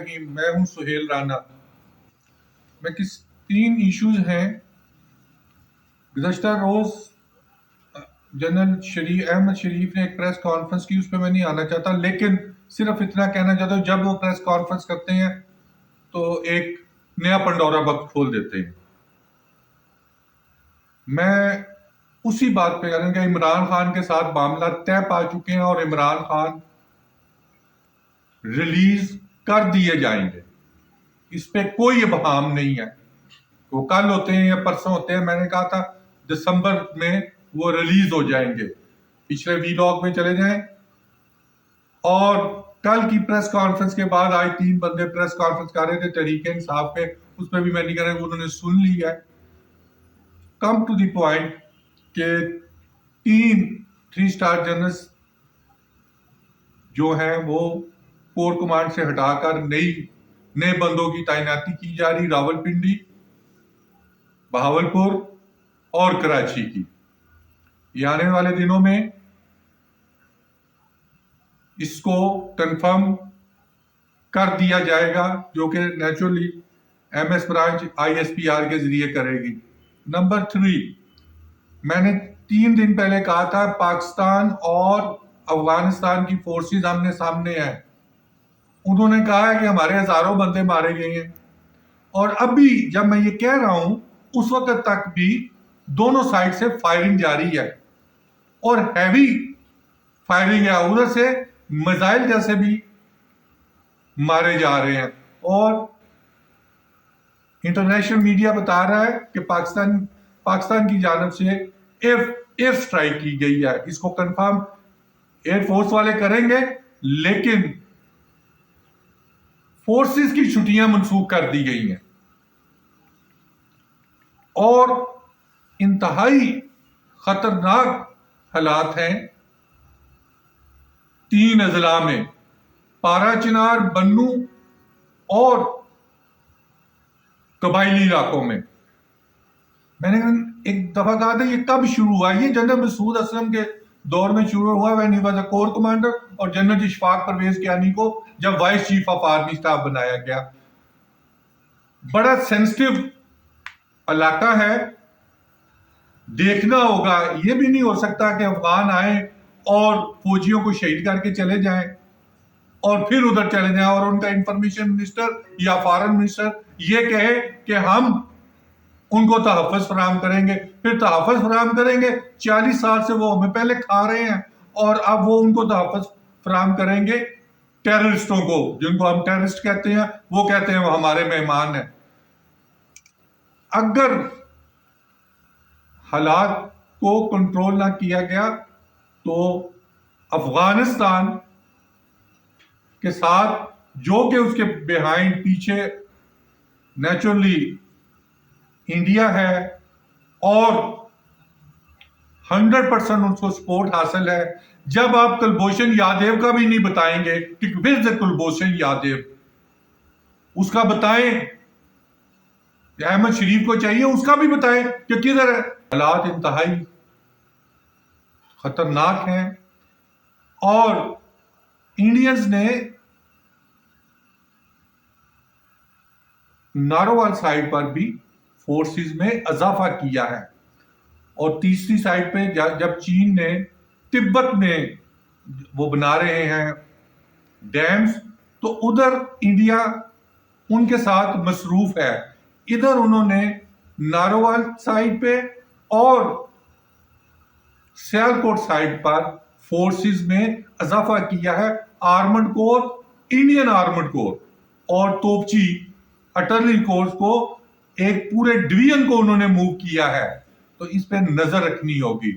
الرحیم، میں ہوں سہیل رانا۔ میں 3 ایشوز ہیں۔ گزشتہ روز جنرل احمد شریف نے ایک پریس کانفرنس کی، اس پہ میں نہیں آنا چاہتا، لیکن صرف اتنا کہنا چاہتا ہوں جب وہ پریس کانفرنس کرتے ہیں تو ایک نیا پنڈورا باکس کھول دیتے ہیں۔ میں اسی بات پہ کہ عمران خان کے ساتھ معاملہ طے پا چکے ہیں اور عمران خان ریلیز کر دیے جائیں گے، اس پہ کوئی ابہام نہیں ہے۔ وہ کل ہوتے ہیں یا پرسوں ہوتے ہیں، میں نے کہا تھا دسمبر میں وہ ریلیز ہو جائیں گے۔ پچھلے ویلاگ میں چلے جائیں، اور کل کی پریس کانفرنس کے بعد آج 3 بندے پریس کانفرنس کر رہے تھے تحریک انصاف پہ، اس پہ بھی میں نہیں کہہ رہا، انہوں نے سن لی ہے۔ کم ٹو دی پوائنٹ کہ 3 اسٹار جنرلز جو ہیں وہ کور کمانڈ سے ہٹا کر نئے بندوں کی تعیناتی کی جا رہی، راولپنڈی، بہاولپور اور کراچی کی۔ یہ آنے والے دنوں میں اس کو کنفرم کر دیا جائے گا، جو کہ naturally M S branch ISPR کے ذریعے کرے گی۔ نمبر 3، میں نے 3 دن پہلے کہا تھا پاکستان اور افغانستان کی فورسز آمنے سامنے ہیں۔ انہوں نے کہا ہے کہ ہمارے ہزاروں بندے مارے گئے ہیں، اور ابھی جب میں یہ کہہ رہا ہوں اس وقت تک بھی دونوں سائڈ سے فائرنگ جاری ہے، اور ہیوی فائرنگ ہے، ادھر سے میزائل جیسے بھی مارے جا رہے ہیں۔ اور انٹرنیشنل میڈیا بتا رہا ہے کہ پاکستان کی جانب سے ایئر سٹرائک کی گئی ہے۔ اس کو کنفرم ایئر فورس والے کریں گے، لیکن فورسز کی چھٹیاں منسوخ کر دی گئی ہیں، اور انتہائی خطرناک حالات ہیں 3 اضلاع میں، پارا چنار، بنو اور قبائلی علاقوں میں۔ میں نے ایک دفعہ کہا تھا یہ کب شروع ہوا؟ یہ جنرل مسعود اسلم کے دور میں شروع ہوا، when he was a corps commander, اور جنرل اشفاق پرویز کیانی کو جب vice chief of army staff بنایا گیا۔ بڑا سینسٹیو علاقہ ہے، دیکھنا ہوگا۔ یہ بھی نہیں ہو سکتا کہ افغان آئیں اور فوجیوں کو شہید کر کے چلے جائیں اور پھر ادھر چلے جائیں، اور ان کا انفارمیشن منسٹر یا فارن منسٹر یہ کہے کہ ہم ان کو تحفظ فراہم کریں گے۔ پھر تحفظ فراہم کریں گے، 40 سال سے وہ ہمیں پہلے کھا رہے ہیں، اور اب وہ ان کو تحفظ فراہم کریں گے ٹیررسٹوں کو، جن کو ہم ٹیررسٹ کہتے ہیں، وہ کہتے ہیں وہ ہمارے مہمان ہیں۔ اگر حالات کو کنٹرول نہ کیا گیا تو افغانستان کے ساتھ، جو کہ اس کے بیہائنڈ پیچھے نیچرلی انڈیا ہے، اور 100% اس کو سپورٹ حاصل ہے۔ جب آپ کلبھوشن یادیو کا بھی نہیں بتائیں گے کہ where is کلبھوشن یادیو، اس کا بتائیں، احمد شریف کو چاہیے اس کا بھی بتائیں کہ کدھر ہے۔ حالات انتہائی خطرناک ہیں، اور انڈینز نے ناروال سائڈ پر بھی فورسز میں اضافہ کیا ہے، اور تیسری سائڈ پہ جب چین نے تبت میں وہ بنا رہے ہیں ڈیمز، تو ادھر انڈیا ان کے ساتھ مصروف ہے۔ ادھر انہوں نے ناروال سائڈ پہ اور سیالکوٹ سائڈ پر فورسز میں اضافہ کیا ہے، آرمڈ کور، انڈین آرمڈ کور اور توپچی آرٹلری کورس کو، ایک پورے ڈویژن کو انہوں نے موو کیا ہے۔ تو اس پہ نظر رکھنی ہوگی۔